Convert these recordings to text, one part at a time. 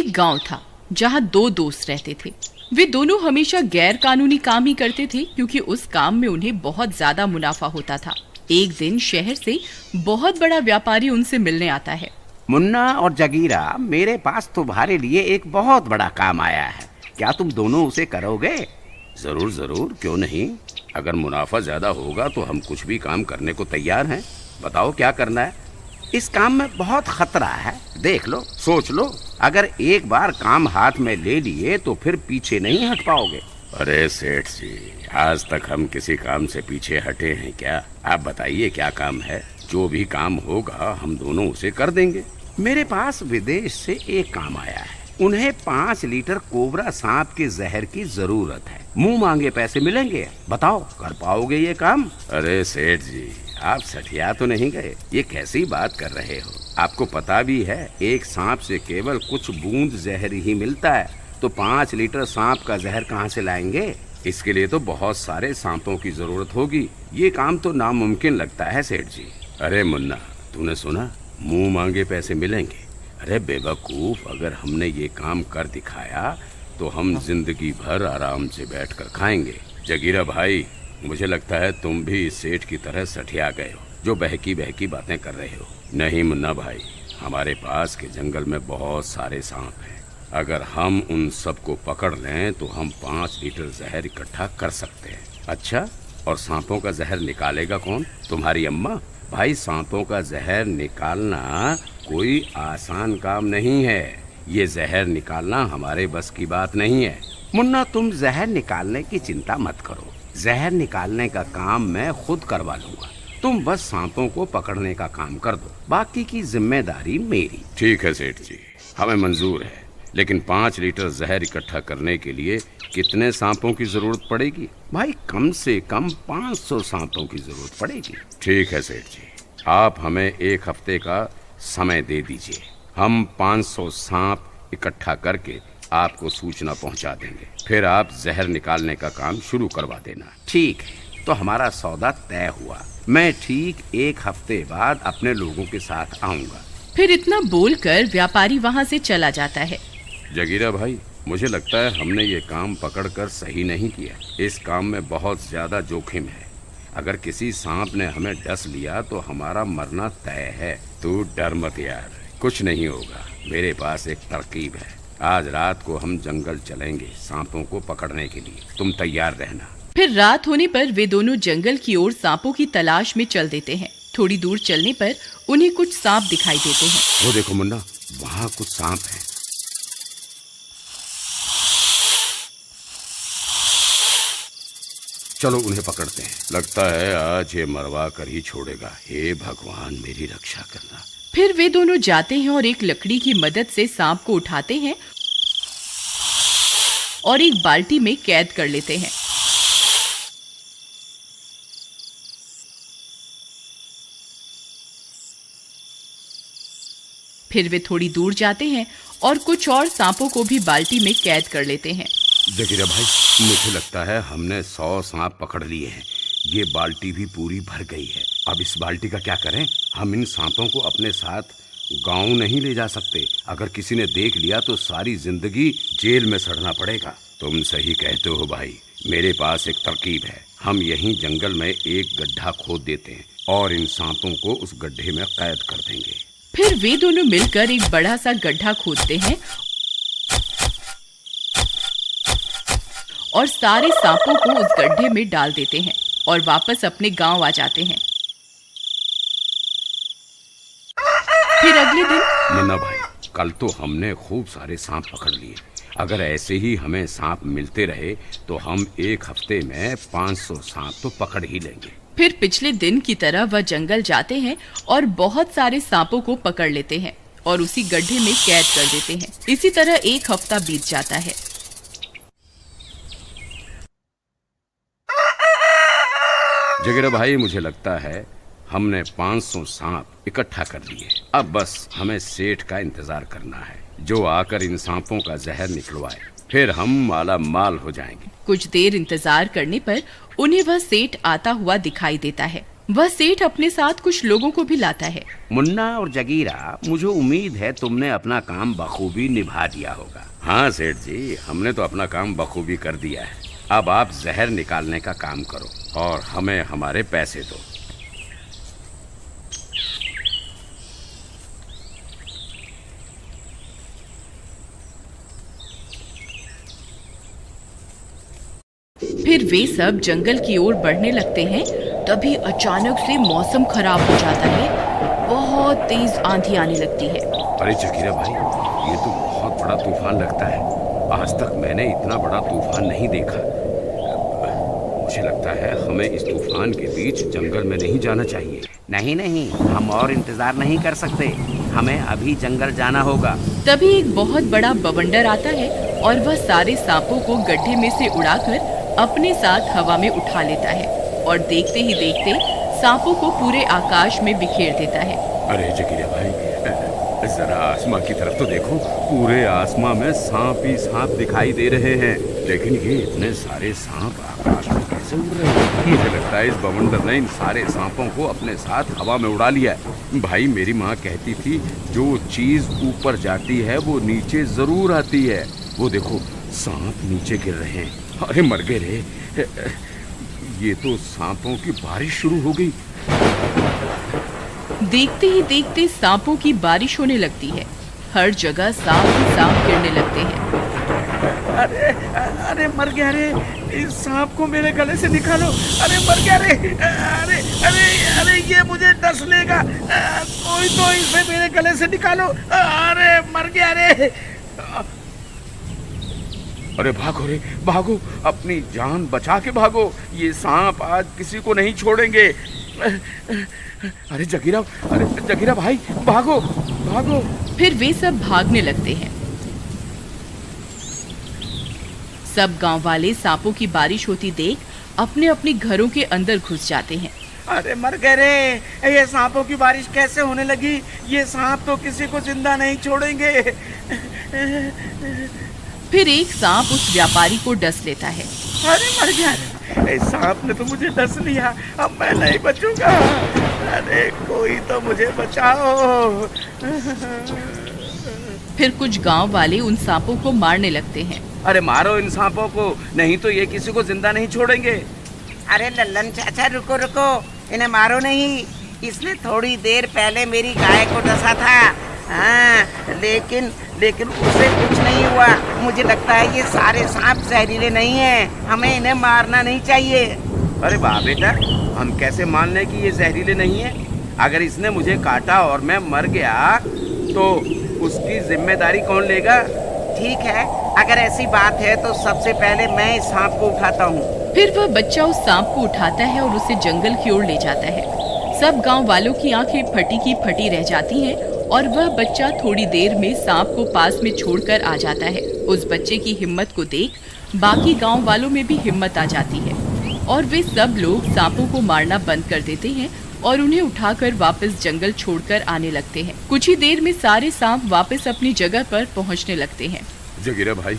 एक गांव था जहां दो दोस्त रहते थे। वे दोनों हमेशा गैर कानूनी काम ही करते थे क्योंकि उस काम में उन्हें बहुत ज्यादा मुनाफा होता था। एक दिन शहर से बहुत बड़ा व्यापारी उनसे मिलने आता है। मुन्ना और जगीरा, मेरे पास तुम्हारे लिए एक बहुत बड़ा काम आया है। क्या तुम दोनों उसे करोगे? जरूर जरूर, क्यों नहीं। अगर मुनाफा ज्यादा होगा तो हम कुछ भी काम करने को तैयार हैं। बताओ क्या करना है। इस काम में बहुत खतरा है। देख लो, सोच लो, अगर एक बार काम हाथ में ले लिए तो फिर पीछे नहीं हट पाओगे। अरे सेठ जी, आज तक हम किसी काम से पीछे हटे हैं क्या? आप बताइए क्या काम है। जो भी काम होगा हम दोनों उसे कर देंगे। मेरे पास विदेश से एक काम आया है। उन्हें 5 लीटर कोबरा सांप के जहर की जरूरत है। मुंह मांगे पैसे मिलेंगे। बताओ, कर पाओगे ये काम? अरे सेठ जी, आप सठिया तो नहीं गए? ये कैसी बात कर रहे हो? आपको पता भी है एक सांप से केवल कुछ बूंद जहर ही मिलता है, तो 5 लीटर सांप का जहर कहाँ से लाएंगे? इसके लिए तो बहुत सारे सांपों की जरूरत होगी। ये काम तो नामुमकिन लगता है सेठ जी। अरे मुन्ना, तूने सुना, मुंह मांगे पैसे मिलेंगे? अरे बेवकूफ, अगर हमने ये काम कर दिखाया तो हम जिंदगी भर आराम से बैठकर खाएंगे। जगीरा भाई, मुझे लगता है तुम भी इस सेठ की तरह सठिया गए हो जो बहकी बहकी बातें कर रहे हो। नहीं मुन्ना भाई, हमारे पास के जंगल में बहुत सारे सांप हैं। अगर हम उन सबको पकड़ लें तो हम 5 लीटर जहर इकट्ठा कर सकते हैं। अच्छा, और सांपों का जहर निकालेगा कौन? तुम्हारी अम्मा? भाई, सांपों का जहर निकालना कोई आसान काम नहीं है। ये जहर निकालना हमारे बस की बात नहीं है। मुन्ना, तुम जहर निकालने की चिंता मत करो। जहर निकालने का काम मैं खुद करवा लूंगा। तुम बस सांपों को पकड़ने का काम कर दो, बाकी की जिम्मेदारी मेरी। ठीक है सेठ जी, हमें मंजूर है, लेकिन 5 लीटर जहर इकट्ठा करने के लिए कितने सांपों की जरूरत पड़ेगी? भाई, कम से कम 500 सांपों की जरूरत पड़ेगी। ठीक है सेठ जी, आप हमें 1 हफ्ते का समय दे दीजिए। हम 500 सांप इकट्ठा करके आपको सूचना पहुंचा देंगे। फिर आप जहर निकालने का काम शुरू करवा देना। ठीक है, तो हमारा सौदा तय हुआ। मैं ठीक 1 हफ्ते बाद अपने लोगों के साथ आऊंगा। फिर इतना बोलकर व्यापारी वहां से चला जाता है। जगीरा भाई, मुझे लगता है हमने ये काम पकड़कर सही नहीं किया। इस काम में बहुत ज्यादा जोखिम है। अगर किसी सांप ने हमें डस लिया तो हमारा मरना तय है। तू डर मत यार, कुछ नहीं होगा। मेरे पास एक तरकीब है। आज रात को हम जंगल चलेंगे सांपों को पकड़ने के लिए। तुम तैयार रहना। फिर रात होने पर वे दोनों जंगल की ओर सांपों की तलाश में चल देते हैं। थोड़ी दूर चलने पर उन्हें कुछ सांप दिखाई देते हैं। वो देखो मुन्ना, वहाँ कुछ सांप हैं। चलो उन्हें पकड़ते हैं। लगता है आज ये मरवा कर ही छोड़ेगा। हे भगवान, मेरी रक्षा करना। फिर वे दोनों जाते हैं और एक लकड़ी की मदद से सांप को उठाते हैं और एक बाल्टी में कैद कर लेते हैं। फिर वे थोड़ी दूर जाते हैं और कुछ और सांपों को भी बाल्टी में कैद कर लेते हैं। जगीरा भाई, मुझे लगता है हमने 100 सांप पकड़ लिए हैं। ये बाल्टी भी पूरी भर गई है। अब इस बाल्टी का क्या करें? हम इन सांपों को अपने साथ गांव नहीं ले जा सकते। अगर किसी ने देख लिया तो सारी जिंदगी जेल में सड़ना पड़ेगा। तुम सही कहते हो भाई, मेरे पास एक तरकीब है। हम यहीं जंगल में एक गड्ढा खोद देते हैं और इन सांपों को उस गड्ढे में कैद कर देंगे। फिर वे दोनों मिलकर एक बड़ा सा गड्ढा खोदते हैं और सारे सांपों को उस गड्ढे में डाल देते हैं और वापस अपने गांव आ जाते हैं। फिर अगले दिन मुन्ना भाई, कल तो हमने खूब सारे सांप पकड़ लिए। अगर ऐसे ही हमें सांप मिलते रहे तो हम 1 हफ्ते में 500 सांप तो पकड़ ही लेंगे। फिर पिछले दिन की तरह वह जंगल जाते हैं और बहुत सारे सांपों को पकड़ लेते हैं और उसी गड्ढे में कैद कर देते हैं। इसी तरह 1 हफ्ता बीत जाता है। जगीरा भाई, मुझे लगता है हमने 500 सांप इकट्ठा कर लिए। अब बस हमें सेठ का इंतजार करना है, जो आकर इन सांपों का जहर निकलवाए। फिर हम माला माल हो जाएंगे। कुछ देर इंतजार करने पर उन्हें वह सेठ आता हुआ दिखाई देता है। वह सेठ अपने साथ कुछ लोगों को भी लाता है। मुन्ना और जगीरा, मुझे उम्मीद है तुमने अपना काम बखूबी निभा दिया होगा। हाँ सेठ जी, हमने तो अपना काम बखूबी कर दिया है। अब आप जहर निकालने का काम करो और हमें हमारे पैसे दो। फिर वे सब जंगल की ओर बढ़ने लगते हैं। तभी अचानक से मौसम खराब हो जाता है। बहुत तेज आंधी आने लगती है। अरे जगीरा भाई, ये तो बहुत बड़ा तूफान लगता है। आज तक मैंने इतना बड़ा तूफान नहीं देखा। मुझे लगता है हमें इस तूफान के बीच जंगल में नहीं जाना चाहिए। नहीं नहीं, हम और इंतजार नहीं कर सकते, हमें अभी जंगल जाना होगा। तभी एक बहुत बड़ा बवंडर आता है और वह सारे सांपों को गड्ढे में से उड़ाकर अपने साथ हवा में उठा लेता है और देखते ही देखते सांपों को पूरे आकाश में बिखेर देता है। अरे जगीरा भाई, जरा आसमां की तरफ तो देखो। पूरे आसमां में सांप ही सांप दिखाई दे रहे हैं, लेकिन ये इतने सारे सांप आकाश में कैसे उड़ रहे हैं? मुझे लगता है इस बवंडर ने इन सारे सांपों को अपने साथ हवा में उड़ा लिया है। भाई, मेरी माँ कहती थी जो चीज ऊपर जाती है वो नीचे जरूर आती है। वो देखो, सांप नीचे गिर रहे हैं। अरे मर गए रे, ये तो सांपों की बारिश शुरू हो गई। देखते ही देखते सांपों की बारिश होने लगती है। हर जगह सांप ही सांप गिरने लगते हैं। अरे अरे मर गया रे, इस सांप को मेरे गले से निकालो। अरे मर गया रे, अरे अरे अरे ये मुझे डस लेगा। कोई तो इसे मेरे गले से निकालो। अरे मर गया रे। अरे भागो रे, भागो, अपनी जान बचा के भागो। ये सांप आज किसी को नहीं छोड़ेंगे। अरे जगीरा भाई, भागो भागो। फिर वे सब भागने लगते हैं। सब गांव वाले सांपों की बारिश होती देख अपने अपने घरों के अंदर घुस जाते हैं। अरे मर गए रे, ये सांपों की बारिश कैसे होने लगी? ये सांप तो किसी को जिंदा नहीं छोड़ेंगे। फिर एक सांप उस व्यापारी को डस लेता है। अरे मर गया रे, इस सांप ने तो मुझे डस लिया, अब मैं नहीं बचूंगा। अरे कोई तो मुझे बचाओ। फिर कुछ गांव वाले उन सांपों को मारने लगते हैं। अरे मारो इन सांपों को, नहीं तो ये किसी को जिंदा नहीं छोड़ेंगे। अरे लल्लन चाचा, रुको रुको, इन्हें मारो नहीं। इसने थोड़ी देर पहले मेरी गाय को डसा था। हाँ, लेकिन उसे कुछ नहीं हुआ। मुझे लगता है ये सारे सांप जहरीले नहीं हैं। हमें इन्हें मारना नहीं चाहिए। अरे वाह बेटा, हम कैसे मान लें कि ये जहरीले नहीं है? अगर इसने मुझे काटा और मैं मर गया तो उसकी जिम्मेदारी कौन लेगा? ठीक है, अगर ऐसी बात है तो सबसे पहले मैं इस सांप को उठाता हूँ। फिर वह बच्चा उस सांप को उठाता है और उसे जंगल की ओर ले जाता है। सब गांव वालों की आंखें फटी की फटी रह जाती हैं और वह बच्चा थोड़ी देर में सांप को पास में छोड़कर आ जाता है। उस बच्चे की हिम्मत को देख बाकी गांव वालों में भी हिम्मत आ जाती है और वे सब लोग सांपों को मारना बंद कर देते हैं और उन्हें उठाकर वापस जंगल छोड़कर आने लगते हैं। कुछ ही देर में सारे सांप वापस अपनी जगह पर पहुंचने लगते हैं। जगीरा भाई,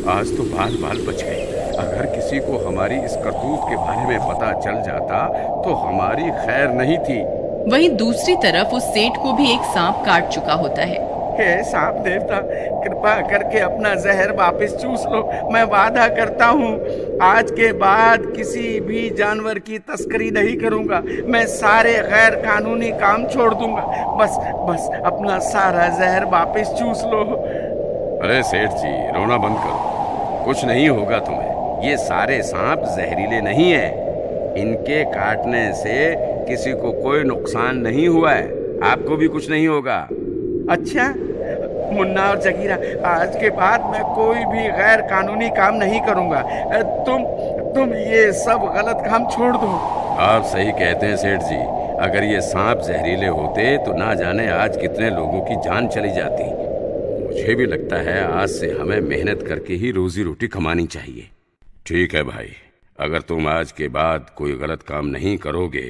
आज तो बाल बाल बच गए। अगर किसी को हमारी इस करतूत के बारे में पता चल जाता तो हमारी खैर नहीं थी। वहीं दूसरी तरफ उस सेठ को भी एक सांप काट चुका होता है। हे सांप देवता, कृपा करके अपना जहर वापस चूस लो। मैं वादा करता हूँ आज के बाद किसी भी जानवर की तस्करी नहीं करूँगा। मैं सारे गैर कानूनी काम छोड़ दूंगा। बस अपना सारा जहर वापस चूस लो। अरे सेठ जी, रोना बंद करो, कुछ नहीं होगा तुम्हें। ये सारे सांप जहरीले नहीं हैं। इनके काटने से किसी को कोई नुकसान नहीं हुआ है। आपको भी कुछ नहीं होगा। अच्छा मुन्ना और जगीरा, आज के बाद मैं कोई भी गैर कानूनी काम नहीं करूंगा। तुम ये सब गलत काम छोड़ दो। आप सही कहते हैं सेठ जी। अगर ये सांप जहरीले होते तो ना जाने आज कितने लोगों की जान चली जाती। मुझे भी लगता है आज से हमें मेहनत करके ही रोजी रोटी कमानी चाहिए। ठीक है भाई, अगर तुम आज के बाद कोई गलत काम नहीं करोगे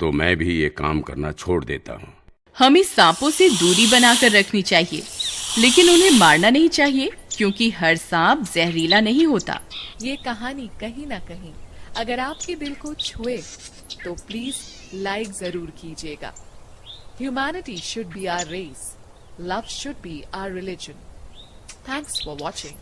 तो मैं भी ये काम करना छोड़ देता हूँ। हमें सांपों से दूरी बनाकर रखनी चाहिए, लेकिन उन्हें मारना नहीं चाहिए, क्योंकि हर सांप जहरीला नहीं होता। ये कहानी कहीं ना कहीं अगर आपके दिल को छुए तो प्लीज लाइक जरूर कीजिएगा। Humanity should be our race, love should be our religion. Thanks for watching.